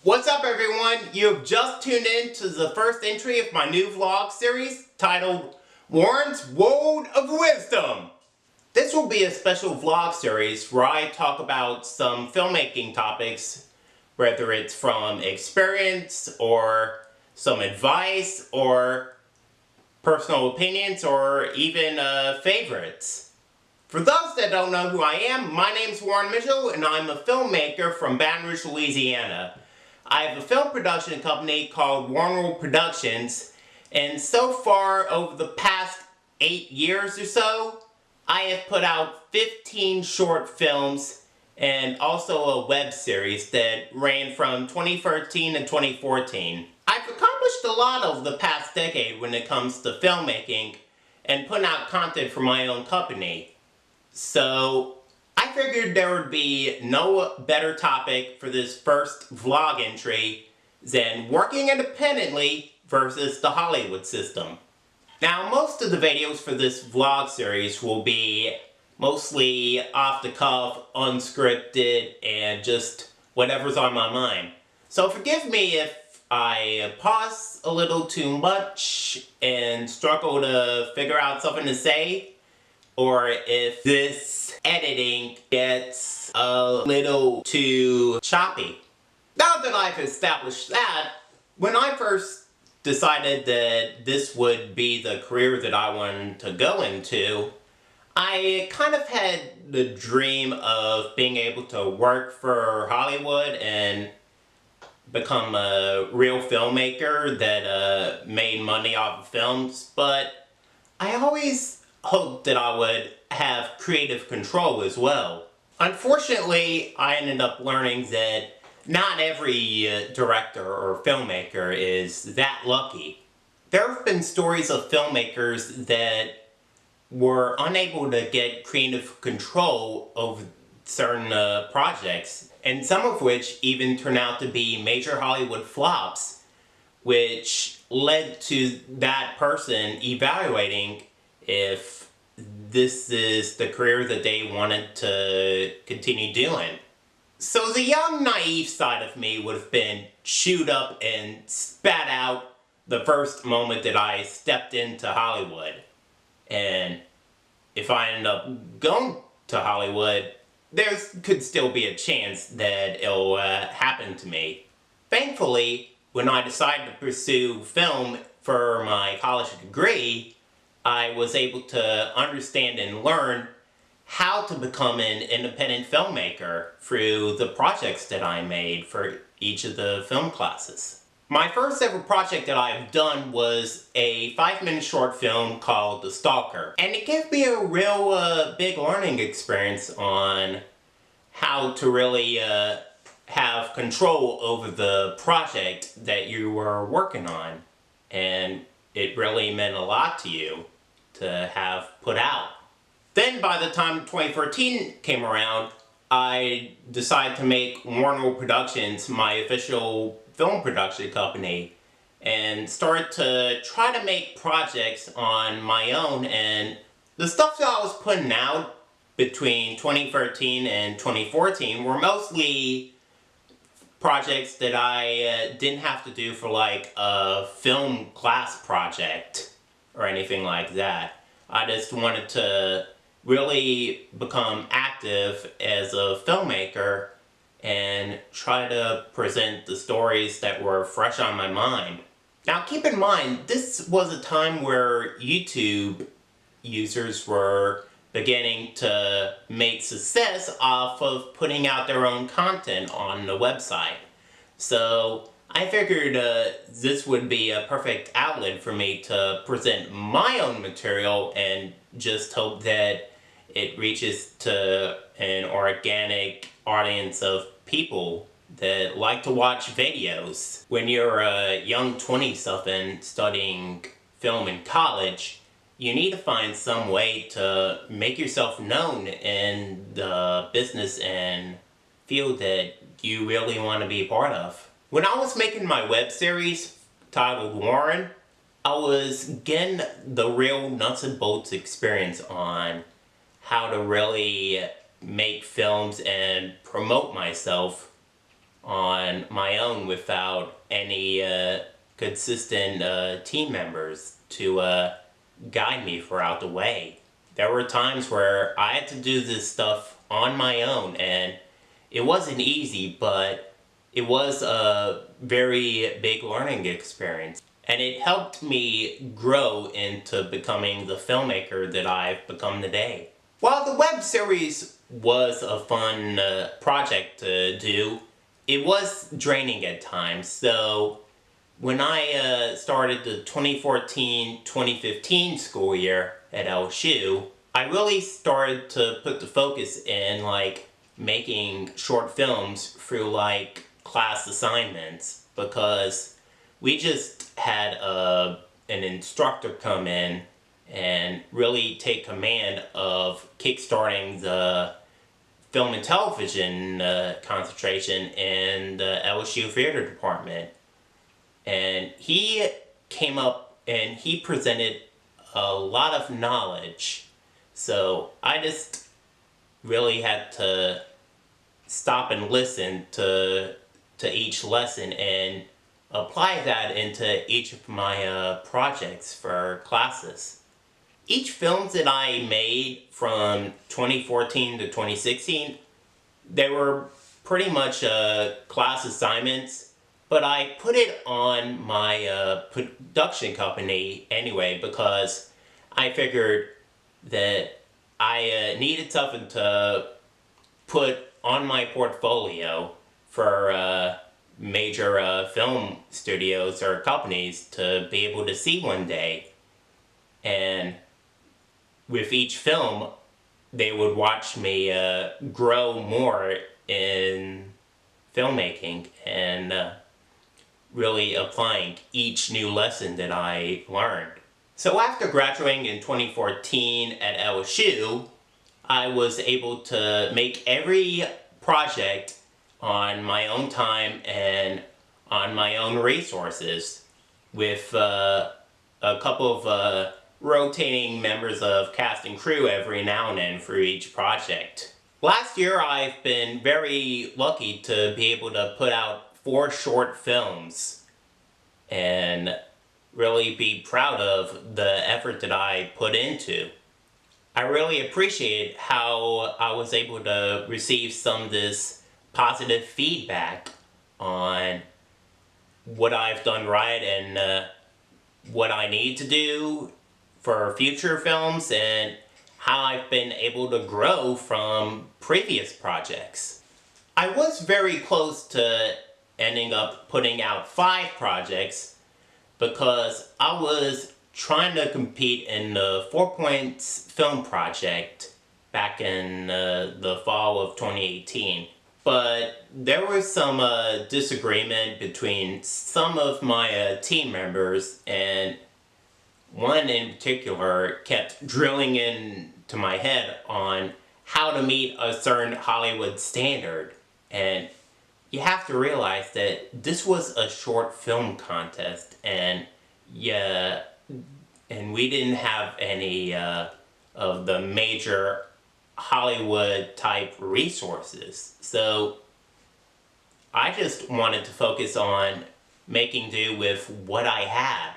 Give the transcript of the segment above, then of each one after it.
What's up everyone? You've just tuned in to the first entry of my new vlog series titled Warren's World of Wisdom. This will be a special vlog series where I talk about some filmmaking topics, whether it's from experience or some advice or personal opinions or even favorites. For those that don't know who I am, my name's Warren Mitchell and I'm a filmmaker from Baton Rouge, Louisiana. I have a film production company called Warren Productions, and so far over the past 8 years or so, I have put out 15 short films and also a web series that ran from 2013 to 2014. I've accomplished a lot over the past decade when it comes to filmmaking and putting out content for my own company. So I figured there would be no better topic for this first vlog entry than working independently versus the Hollywood system. Now, most of the videos for this vlog series will be mostly off the cuff, unscripted, and just whatever's on my mind. So forgive me if I pause a little too much and struggle to figure out something to say, or if this editing gets a little too choppy. Now that I've established that, when I first decided that this would be the career that I wanted to go into, I kind of had the dream of being able to work for Hollywood and become a real filmmaker that made money off of films, but I always hoped that I would have creative control as well. Unfortunately, I ended up learning that not every director or filmmaker is that lucky. There have been stories of filmmakers that were unable to get creative control over certain projects, and some of which even turned out to be major Hollywood flops, which led to that person evaluating if this is the career that they wanted to continue doing. So the young, naive side of me would have been chewed up and spat out the first moment that I stepped into Hollywood. And if I end up going to Hollywood, there could still be a chance that it'll happen to me. Thankfully, when I decided to pursue film for my college degree, I was able to understand and learn how to become an independent filmmaker through the projects that I made for each of the film classes. My first ever project that I've done was a 5-minute short film called The Stalker, and it gave me a real big learning experience on how to really have control over the project that you were working on, and it really meant a lot to you to have put out. Then by the time 2013 came around, I decided to make Warren Productions my official film production company and started to try to make projects on my own, and the stuff that I was putting out between 2013 and 2014 were mostly projects that I didn't have to do for like a film class project or anything like that. I just wanted to really become active as a filmmaker and try to present the stories that were fresh on my mind. Now keep in mind, this was a time where YouTube users were beginning to make success off of putting out their own content on the website. So I figured this would be a perfect outlet for me to present my own material and just hope that it reaches to an organic audience of people that like to watch videos. When you're a young 20-something studying film in college, you need to find some way to make yourself known in the business and field that you really want to be a part of. When I was making my web series titled Warren, I was getting the real nuts and bolts experience on how to really make films and promote myself on my own without any consistent team members to guide me throughout the way. There were times where I had to do this stuff on my own, and it wasn't easy, but it was a very big learning experience. And it helped me grow into becoming the filmmaker that I've become today. While the web series was a fun project to do, it was draining at times. So when I started the 2014-2015 school year at LSU, I really started to put the focus in making short films through class assignments, because we just had an instructor come in and really take command of kickstarting the film and television concentration in the LSU theater department. And he came up and he presented a lot of knowledge. So I just really had to stop and listen to each lesson and apply that into each of my projects for classes. Each film that I made from 2014 to 2016, they were pretty much class assignments, but I put it on my production company anyway, because I figured that I needed something to put on my portfolio for major film studios or companies to be able to see one day. And with each film, they would watch me grow more in filmmaking and really applying each new lesson that I learned. So after graduating in 2014 at LSU, I was able to make every project on my own time and on my own resources, with a couple of rotating members of cast and crew every now and then for each project. Last year I've been very lucky to be able to put out 4 short films and really be proud of the effort that I put into. I really appreciate how I was able to receive some of this positive feedback on what I've done right and what I need to do for future films, and how I've been able to grow from previous projects. I was very close to ending up putting out 5 projects, because I was trying to compete in the 4 Points film project back in the fall of 2018. But there was some disagreement between some of my team members, and one in particular kept drilling into my head on how to meet a certain Hollywood standard. And you have to realize that this was a short film contest, and we didn't have any of the major Hollywood type resources. So I just wanted to focus on making do with what I had.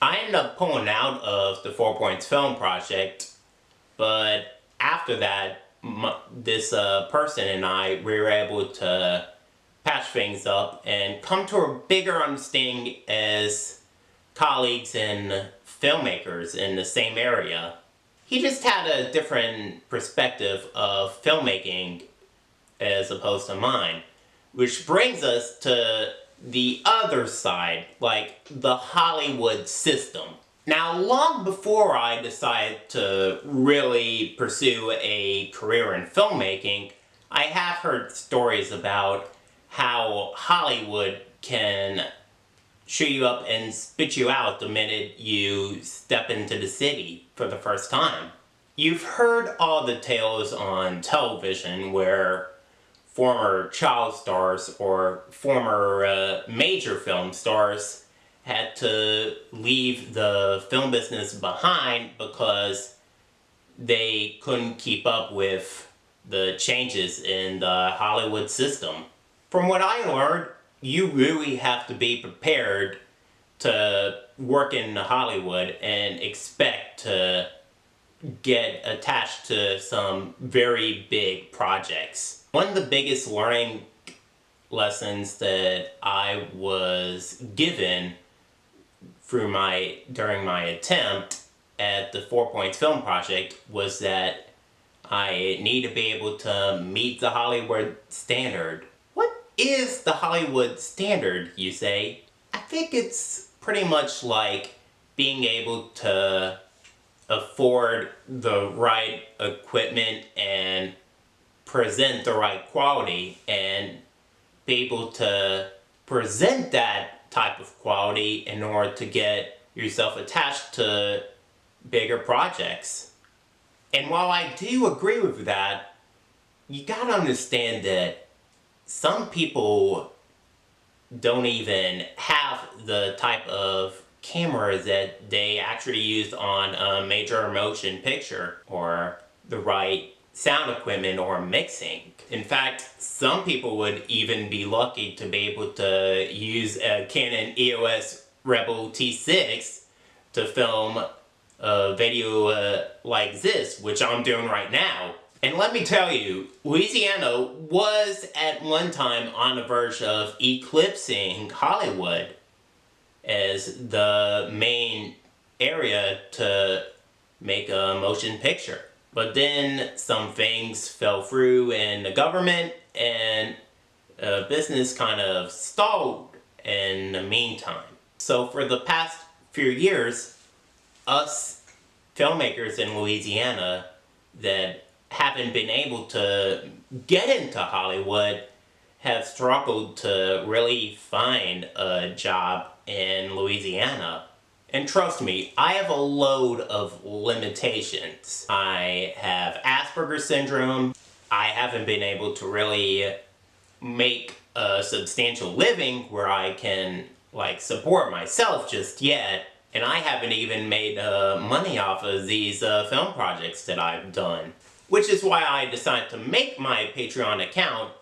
I ended up pulling out of the 4 Points film project, but after that, this person and I, we were able to patch things up and come to a bigger understanding as colleagues and filmmakers in the same area. He just had a different perspective of filmmaking as opposed to mine, which brings us to the other side, like the Hollywood system. Now, long before I decided to really pursue a career in filmmaking, I have heard stories about how Hollywood can shoot you up and spit you out the minute you step into the city for the first time. You've heard all the tales on television where former child stars or former major film stars had to leave the film business behind because they couldn't keep up with the changes in the Hollywood system. From what I learned, you really have to be prepared to work in Hollywood and expect to get attached to some very big projects. One of the biggest learning lessons that I was given during my attempt at the 4 Points Film Project was that I need to be able to meet the Hollywood standard. What is the Hollywood standard, you say? I think it's pretty much like being able to afford the right equipment and present the right quality and be able to present that type of quality in order to get yourself attached to bigger projects. And while I do agree with that, you gotta understand that some people don't even have the type of camera that they actually use on a major motion picture, or the right sound equipment or mixing. In fact, some people would even be lucky to be able to use a Canon EOS Rebel T6 to film a video like this, which I'm doing right now. And let me tell you, Louisiana was at one time on the verge of eclipsing Hollywood as the main area to make a motion picture. But then some things fell through in the government, and business kind of stalled in the meantime. So for the past few years, us filmmakers in Louisiana that haven't been able to get into Hollywood have struggled to really find a job in Louisiana. And trust me, I have a load of limitations. I have Asperger's syndrome. I haven't been able to really make a substantial living where I can support myself just yet. And I haven't even made money off of these film projects that I've done. Which is why I decided to make my Patreon account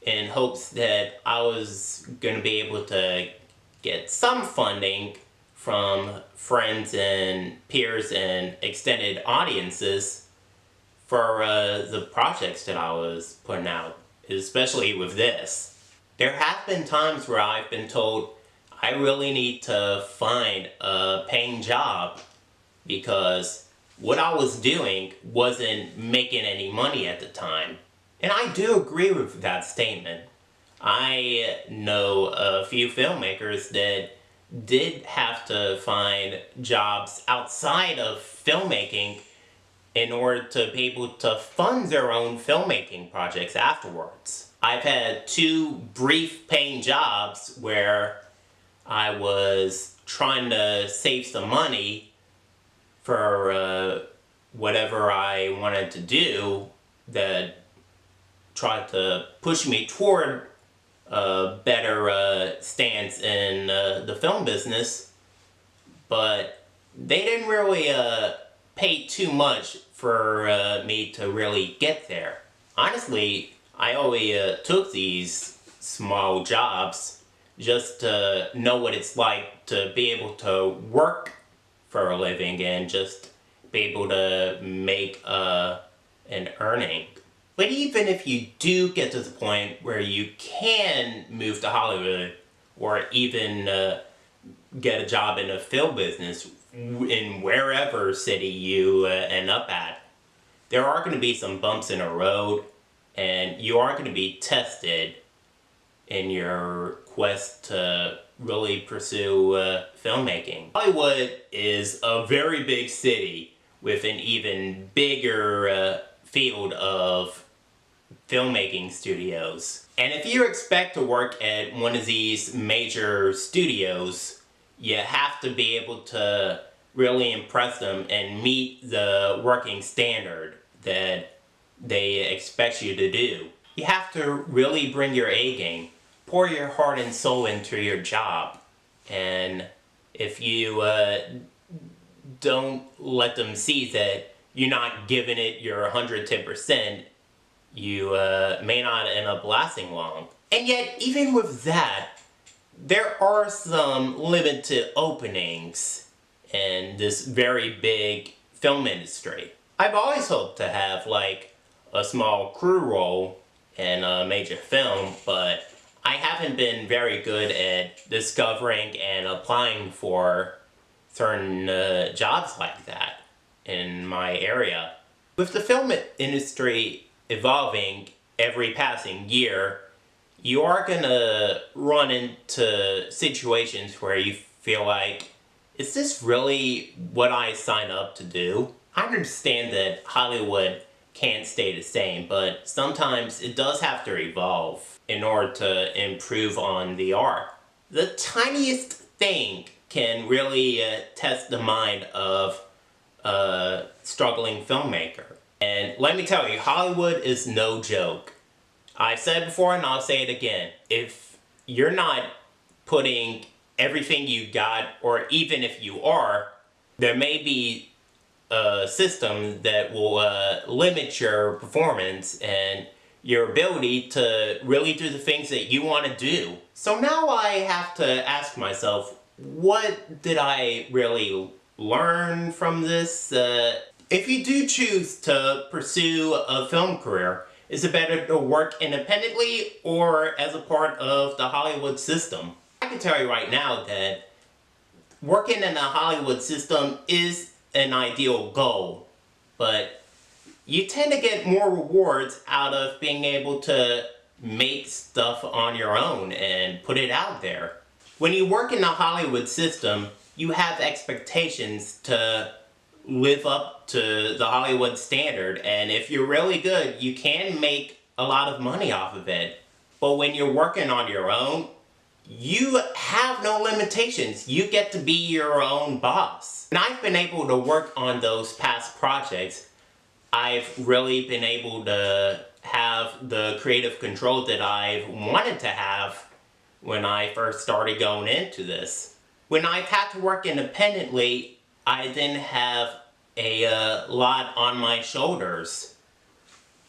in hopes that I was going to be able to get some funding from friends and peers and extended audiences for the projects that I was putting out, especially with this. There have been times where I've been told I really need to find a paying job because what I was doing wasn't making any money at the time. And I do agree with that statement. I know a few filmmakers that did have to find jobs outside of filmmaking in order to be able to fund their own filmmaking projects afterwards. I've had 2 brief paying jobs where I was trying to save some money for whatever I wanted to do that tried to push me toward a better stance in the film business, but they didn't really pay too much for me to really get there. Honestly, I only took these small jobs just to know what it's like to be able to work for a living and just be able to make an earning. But even if you do get to the point where you can move to Hollywood or even get a job in the film business in wherever city you end up at, there are going to be some bumps in the road, and you are going to be tested in your quest to really pursue filmmaking. Hollywood is a very big city with an even bigger field of filmmaking studios. And if you expect to work at one of these major studios, you have to be able to really impress them and meet the working standard that they expect you to do. You have to really bring your A game, pour your heart and soul into your job, and if you don't let them see that you're not giving it your 110%, you may not end up lasting long. And yet, even with that, there are some limited openings in this very big film industry. I've always hoped to have like a small crew role in a major film, but I haven't been very good at discovering and applying for certain jobs like that in my area. With the film industry evolving every passing year, you are gonna run into situations where you feel like, is this really what I signed up to do? I understand that Hollywood can't stay the same, but sometimes it does have to evolve in order to improve on the art. The tiniest thing can really test the mind of a struggling filmmaker. And let me tell you, Hollywood is no joke. I've said it before and I'll say it again. If you're not putting everything you got, or even if you are, there may be a system that will limit your performance and your ability to really do the things that you want to do. So now I have to ask myself, what did I really learn from this? If you do choose to pursue a film career, is it better to work independently or as a part of the Hollywood system? I can tell you right now that working in the Hollywood system is an ideal goal, but you tend to get more rewards out of being able to make stuff on your own and put it out there. When you work in the Hollywood system, you have expectations to live up to the Hollywood standard, and if you're really good, you can make a lot of money off of it. But when you're working on your own, you have no limitations. You get to be your own boss. And I've been able to work on those past projects. I've really been able to have the creative control that I've wanted to have when I first started going into this. When I've had to work independently, I didn't have a lot on my shoulders.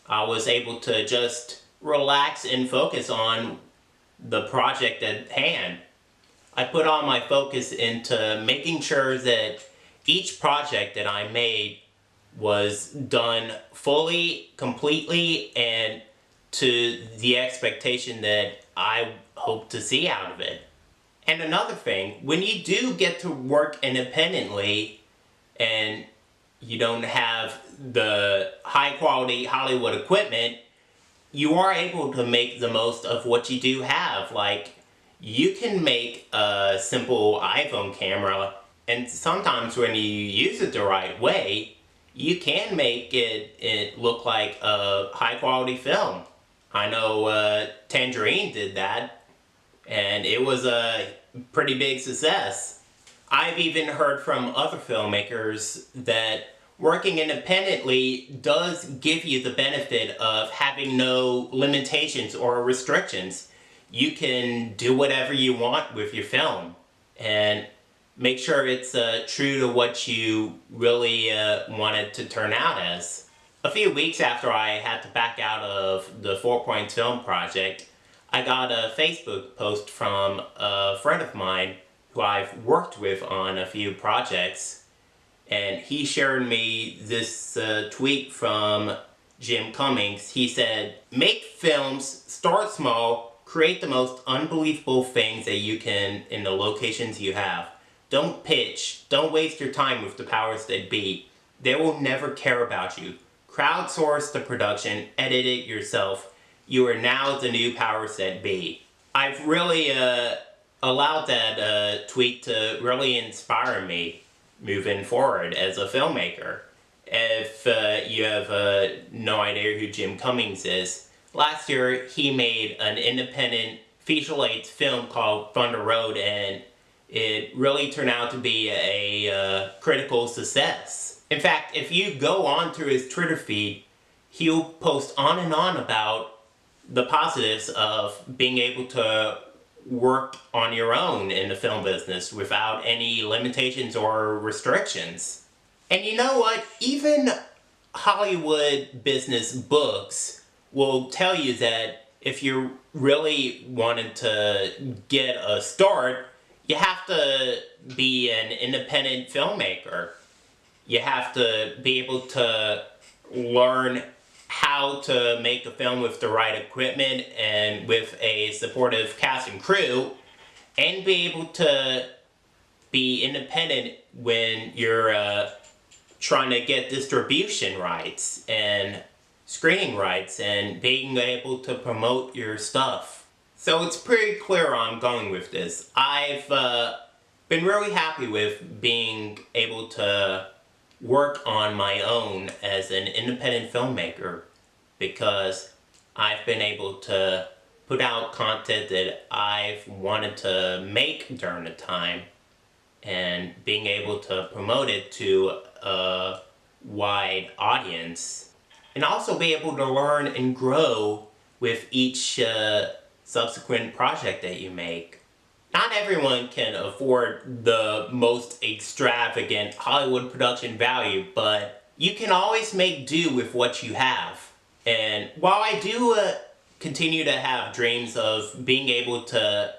I was able to just relax and focus on the project at hand. I put all my focus into making sure that each project that I made was done fully, completely, and to the expectation that I hoped to see out of it. And another thing, when you do get to work independently and you don't have the high quality Hollywood equipment, you are able to make the most of what you do have. Like, you can make a simple iPhone camera, and sometimes when you use it the right way, you can make it look like a high quality film. I know Tangerine did that, and it was a pretty big success. I've even heard from other filmmakers that working independently does give you the benefit of having no limitations or restrictions. You can do whatever you want with your film and make sure it's true to what you really want it to turn out as. A few weeks after I had to back out of the 4 Points Film Project, I got a Facebook post from a friend of mine who I've worked with on a few projects, and he shared me this tweet from Jim Cummings. He said, "Make films, start small, create the most unbelievable things that you can in the locations you have. Don't pitch, don't waste your time with the powers that be. They will never care about you. Crowdsource the production, edit it yourself. You are now the new powers that be." I've really allowed that tweet to really inspire me moving forward as a filmmaker. If you have no idea who Jim Cummings is, last year he made an independent feature-length film called Thunder Road, and it really turned out to be a critical success. In fact, if you go on through his Twitter feed, he'll post on and on about the positives of being able to work on your own in the film business without any limitations or restrictions. And you know what? Even Hollywood business books will tell you that if you really wanted to get a start, you have to be an independent filmmaker. You have to be able to learn how to make a film with the right equipment and with a supportive cast and crew, and be able to be independent when you're trying to get distribution rights and screening rights and being able to promote your stuff. So it's pretty clear where I'm going with this. I've been really happy with being able to work on my own as an independent filmmaker, because I've been able to put out content that I've wanted to make during the time, and being able to promote it to a wide audience, and also be able to learn and grow with each subsequent project that you make. Not everyone can afford the most extravagant Hollywood production value, but you can always make do with what you have. And while I do continue to have dreams of being able to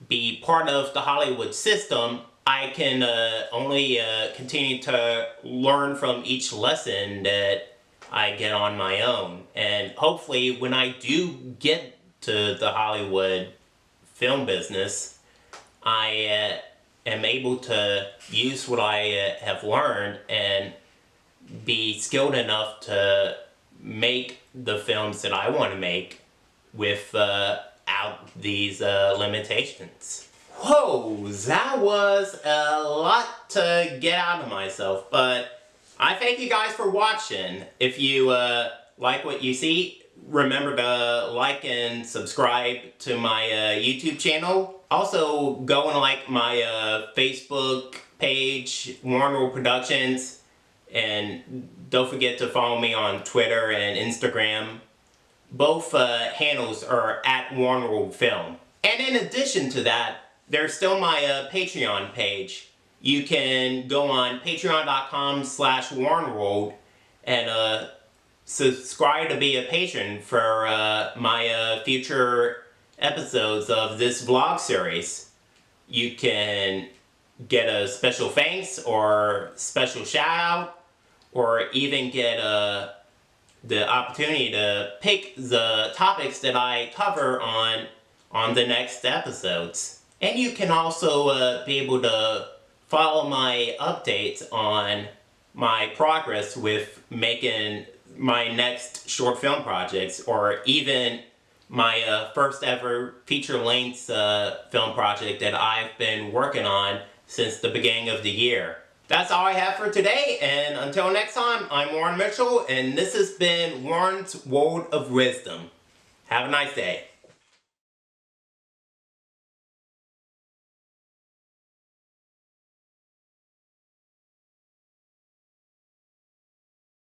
be part of the Hollywood system, I can only continue to learn from each lesson that I get on my own. And hopefully when I do get to the Hollywood film business, I am able to use what I have learned and be skilled enough to make the films that I want to make without these limitations. Whoa, that was a lot to get out of myself, but I thank you guys for watching. If you like what you see, remember to like and subscribe to my YouTube channel. Also, go and like my Facebook page, Warren World Productions, and don't forget to follow me on Twitter and Instagram. Both handles are at Warren World Film. And in addition to that, there's still my Patreon page. You can go on patreon.com/warrenworld and subscribe to be a patron for my future episodes of this vlog series. You can get a special thanks or special shout out, or even get the opportunity to pick the topics that I cover on the next episodes. And you can also be able to follow my updates on my progress with making my next short film projects, or even my first ever feature-length film project that I've been working on since the beginning of the year. That's all I have for today, and until next time, I'm Warren Mitchell, and this has been Warren's World of Wisdom. Have a nice day.